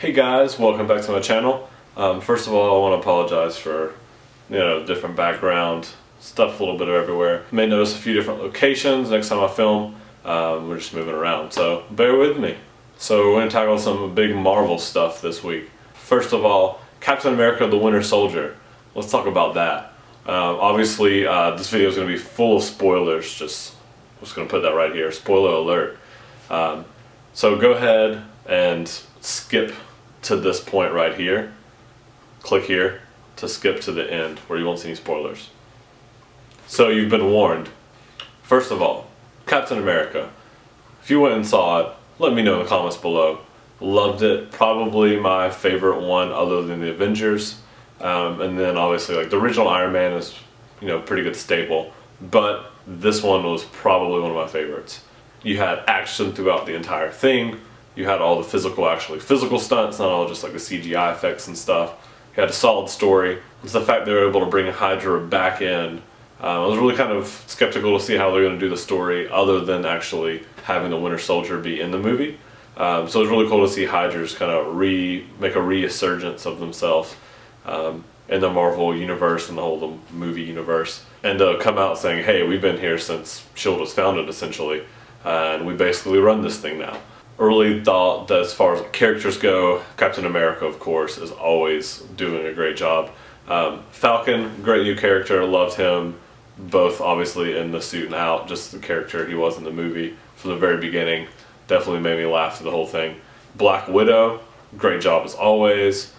Hey guys, welcome back to my channel. First of all, I want to apologize for, different background stuff, a little bit of everywhere. You may notice a few different locations next time I film. We're just moving around, so bear with me. So we're going to tackle some big Marvel stuff this week. First of all, Captain America: The Winter Soldier. Let's talk about that. Obviously, this video is going to be full of spoilers. Just going to put that right here. Spoiler alert. So go ahead and skip to this point right here. Click here to skip to the end where you won't see any spoilers. So you've been warned. First of all, Captain America. If you went and saw it, let me know in the comments below. Loved it. Probably my favorite one other than the Avengers. And then obviously like the original Iron Man is, pretty good staple. But this one was probably one of my favorites. You had action throughout the entire thing. You had all the physical stunts, not all just like the CGI effects and stuff. You had a solid story. It's the fact they were able to bring Hydra back in. I was really kind of skeptical to see how they're going to do the story other than actually having the Winter Soldier be in the movie. So it was really cool to see Hydra just kind of make a resurgence of themselves in the Marvel universe and the whole movie universe. And come out saying, hey, we've been here since S.H.I.E.L.D. was founded essentially. And we basically run this thing now. Really thought that as far as characters go, Captain America, of course, is always doing a great job. Falcon, great new character, loved him, both obviously in the suit and out, just the character he was in the movie from the very beginning. Definitely made me laugh through the whole thing. Black Widow, great job as always.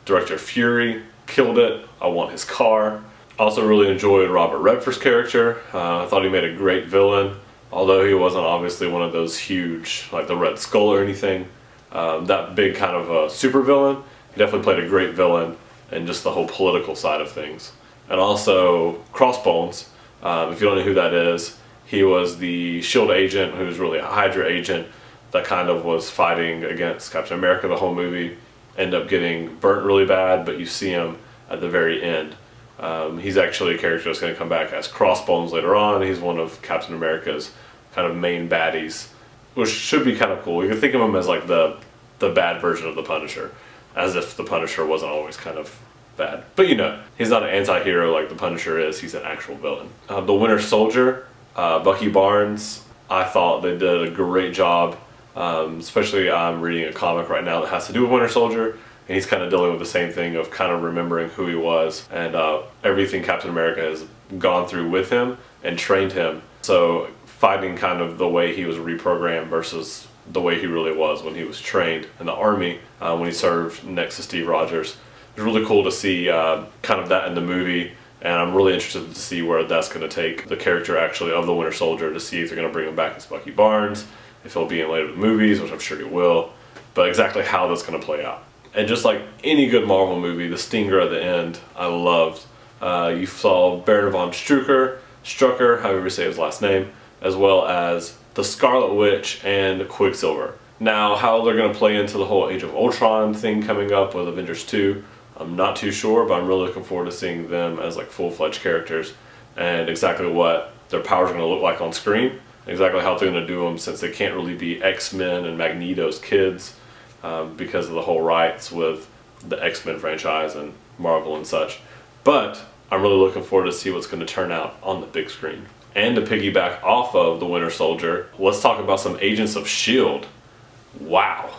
Director Fury, killed it. I want his car. Also really enjoyed Robert Redford's character. I thought he made a great villain. Although he wasn't obviously one of those huge, like the Red Skull or anything, that big kind of super villain, he definitely played a great villain and just the whole political side of things. And also Crossbones, if you don't know who that is, he was the S.H.I.E.L.D. agent who was really a Hydra agent that kind of was fighting against Captain America the whole movie. Ended up getting burnt really bad, but you see him at the very end. He's actually a character that's going to come back as Crossbones later on. He's one of Captain America's kind of main baddies, which should be kind of cool. You can think of him as like the bad version of the Punisher, as if the Punisher wasn't always kind of bad. But he's not an anti-hero like the Punisher is. He's an actual villain. The Winter Soldier, Bucky Barnes, I thought they did a great job. Especially I'm reading a comic right now that has to do with Winter Soldier. And he's kind of dealing with the same thing of kind of remembering who he was and everything Captain America has gone through with him and trained him. So fighting kind of the way he was reprogrammed versus the way he really was when he was trained in the army when he served next to Steve Rogers. It was really cool to see kind of that in the movie, and I'm really interested to see where that's going to take the character actually of the Winter Soldier, to see if they're going to bring him back as Bucky Barnes, if he'll be in later movies, which I'm sure he will, but exactly how that's going to play out. And just like any good Marvel movie, the stinger at the end, I loved. You saw Baron von Strucker, however you say his last name, as well as the Scarlet Witch and Quicksilver. Now, how they're going to play into the whole Age of Ultron thing coming up with Avengers 2, I'm not too sure, but I'm really looking forward to seeing them as like full-fledged characters and exactly what their powers are going to look like on screen, exactly how they're going to do them, since they can't really be X-Men and Magneto's kids. Because of the whole rights with the X-Men franchise and Marvel and such. But I'm really looking forward to see what's going to turn out on the big screen. And to piggyback off of the Winter Soldier, let's talk about some Agents of S.H.I.E.L.D. Wow.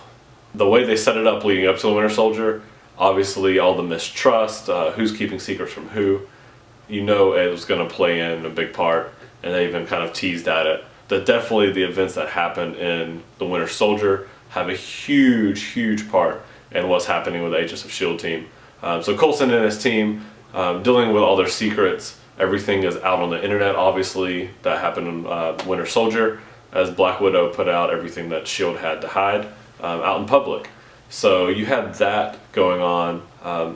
The way they set it up leading up to the Winter Soldier, obviously all the mistrust, who's keeping secrets from who, it was going to play in a big part, and they even kind of teased at it. That definitely the events that happened in the Winter Soldier have a huge part in what's happening with the Agents of S.H.I.E.L.D. team. So Coulson and his team, dealing with all their secrets, everything is out on the internet, obviously. That happened in Winter Soldier, as Black Widow put out everything that S.H.I.E.L.D. had to hide out in public. So you had that going on,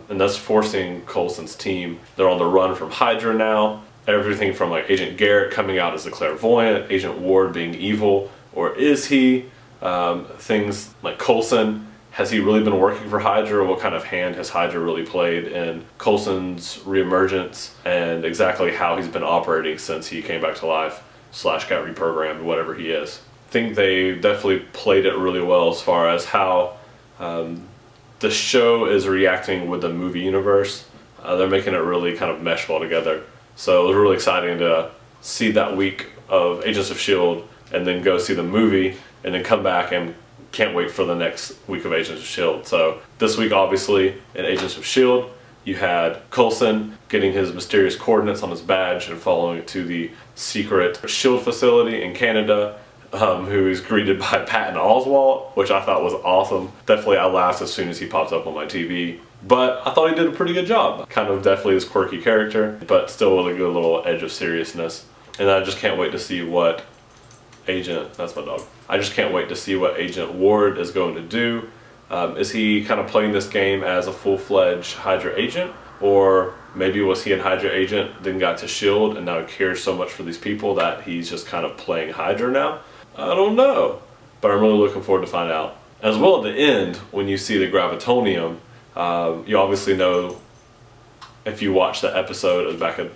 and that's forcing Coulson's team. They're on the run from Hydra now. Everything from like Agent Garrett coming out as the clairvoyant, Agent Ward being evil, or is he? Things like Coulson, has he really been working for Hydra? What kind of hand has Hydra really played in Coulson's reemergence, and exactly how he's been operating since he came back to life / got reprogrammed, whatever he is. I think they definitely played it really well as far as how the show is reacting with the movie universe. They're making it really kind of mesh well together. So it was really exciting to see that week of Agents of S.H.I.E.L.D. and then go see the movie and then come back, and can't wait for the next week of Agents of S.H.I.E.L.D. So this week, obviously, in Agents of S.H.I.E.L.D., you had Coulson getting his mysterious coordinates on his badge and following it to the secret S.H.I.E.L.D. facility in Canada, who is greeted by Patton Oswalt, which I thought was awesome. Definitely I laughed as soon as he popped up on my TV. But I thought he did a pretty good job. Kind of definitely his quirky character, but still with a good little edge of seriousness. And I just can't wait to see what that's my dog. I just can't wait to see what Agent Ward is going to do. Is he kind of playing this game as a full-fledged Hydra agent? Or maybe was he a Hydra agent, then got to S.H.I.E.L.D. and now he cares so much for these people that he's just kind of playing Hydra now? I don't know. But I'm really looking forward to find out. As well, at the end, when you see the Gravitonium, you obviously know, if you watch the episode back at...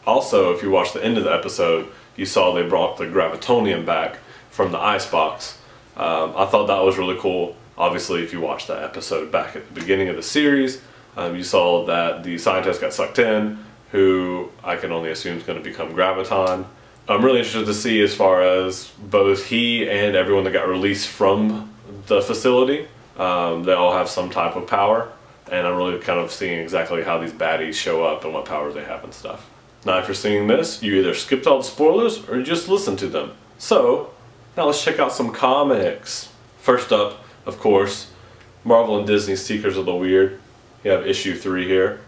Also, if you watch the end of the episode, you saw they brought the Gravitonium back from the icebox. I thought that was really cool. Obviously, if you watch that episode back at the beginning of the series, you saw that the scientist got sucked in, who I can only assume is going to become Graviton. I'm really interested to see as far as both he and everyone that got released from the facility. They all have some type of power, and I'm really kind of seeing exactly how these baddies show up and what powers they have and stuff. Now, if you're seeing this, you either skipped all the spoilers or you just listened to them. So, now let's check out some comics. First up, of course, Marvel and Disney's Seekers of the Weird. You have issue 3 here.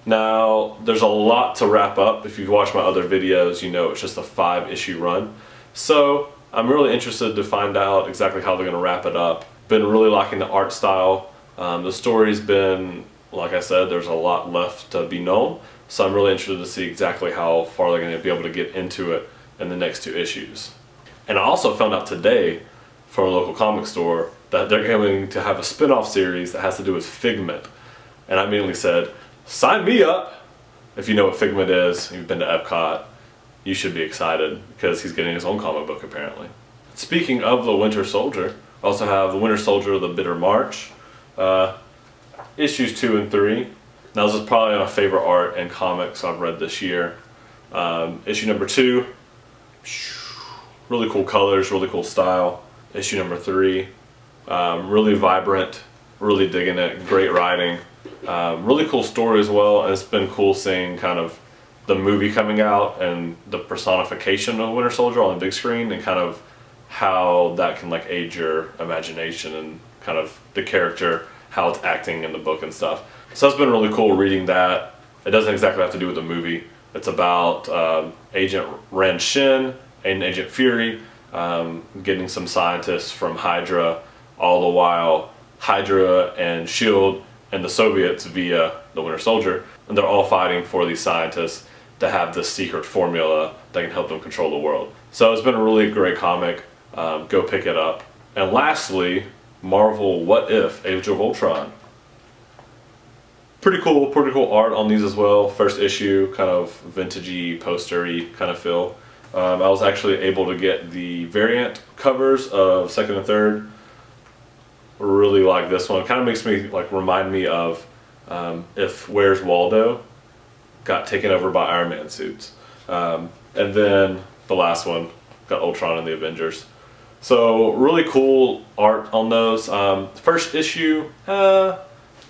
Now, there's a lot to wrap up. If you've watched my other videos, you know it's just a 5-issue run. So, I'm really interested to find out exactly how they're going to wrap it up. Been really liking the art style. The story's been, like I said, there's a lot left to be known. So I'm really interested to see exactly how far they're going to be able to get into it in the next 2 issues. And I also found out today from a local comic store that they're going to have a spin-off series that has to do with Figment. And I immediately said, sign me up! If you know what Figment is, you've been to Epcot, you should be excited because he's getting his own comic book apparently. Speaking of the Winter Soldier, I also have the Winter Soldier, The Bitter March, issues 2 and 3. Now this is probably my favorite art and comics I've read this year. Issue number 2, really cool colors, really cool style. Issue number 3, really vibrant, really digging it, great writing. Really cool story as well, and it's been cool seeing kind of the movie coming out and the personification of Winter Soldier on the big screen and kind of how that can like aid your imagination and kind of the character, how it's acting in the book and stuff. So it's been really cool reading that. It doesn't exactly have to do with the movie. It's about Agent Ren Shin and Agent Fury getting some scientists from Hydra, all the while Hydra and S.H.I.E.L.D. and the Soviets via the Winter Soldier, and they're all fighting for these scientists to have this secret formula that can help them control the world. So it's been a really great comic. Go pick it up. And lastly, Marvel What If Age of Ultron. Pretty cool art on these as well. First issue, kind of vintagey, postery kind of feel. I was actually able to get the variant covers of 2nd and 3rd. Really like this one. It kind of makes me like remind me of if Where's Waldo got taken over by Iron Man suits. And then the last one got Ultron and the Avengers. So really cool art on those. First issue, it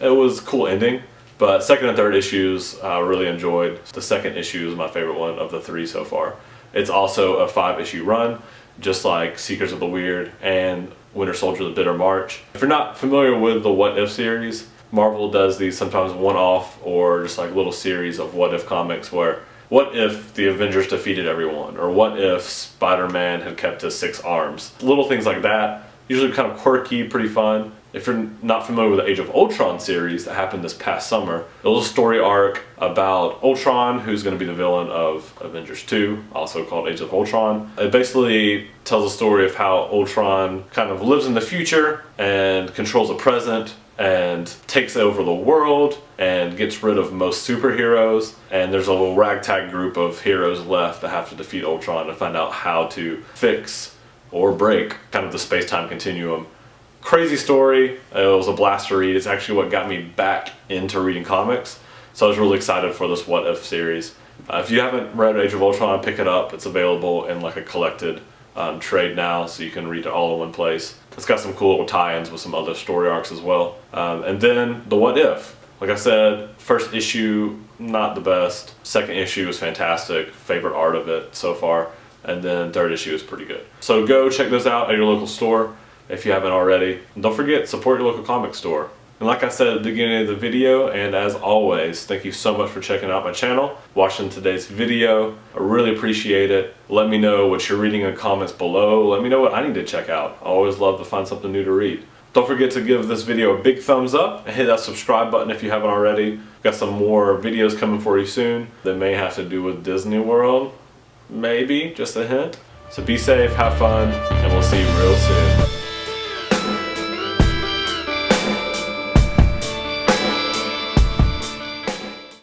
was a cool ending. But 2nd and 3rd issues I really enjoyed. The 2nd issue is my favorite one of the 3 so far. It's also a 5-issue run, just like Seekers of the Weird and Winter Soldier The Bitter March. If you're not familiar with the What If series, Marvel does these sometimes one-off or just like little series of what if comics where what if the Avengers defeated everyone? Or what if Spider-Man had kept his 6 arms? Little things like that. Usually kind of quirky, pretty fun. If you're not familiar with the Age of Ultron series that happened this past summer, it was a story arc about Ultron, who's going to be the villain of Avengers 2, also called Age of Ultron. It basically tells a story of how Ultron kind of lives in the future and controls the present and takes over the world and gets rid of most superheroes, and there's a little ragtag group of heroes left that have to defeat Ultron and find out how to fix or break kind of the space-time continuum Crazy story. It was a blast to read. It's actually what got me back into reading comics. So I was really excited for this What If series. If you haven't read Age of Ultron, pick it up. It's available in like a collected trade now, so you can read it all in one place. It's got some cool little tie-ins with some other story arcs as well. And then the What If. Like I said, first issue, not the best. Second issue is fantastic. Favorite art of it so far. And then third issue is pretty good. So go check those out at your local store if you haven't already. And don't forget, support your local comic store. And like I said at the beginning of the video, and as always, thank you so much for checking out my channel, watching today's video. I really appreciate it. Let me know what you're reading in the comments below. Let me know what I need to check out. I always love to find something new to read. Don't forget to give this video a big thumbs up and hit that subscribe button if you haven't already. We've got some more videos coming for you soon that may have to do with Disney World. Maybe, just a hint. So be safe, have fun, and we'll see you real soon.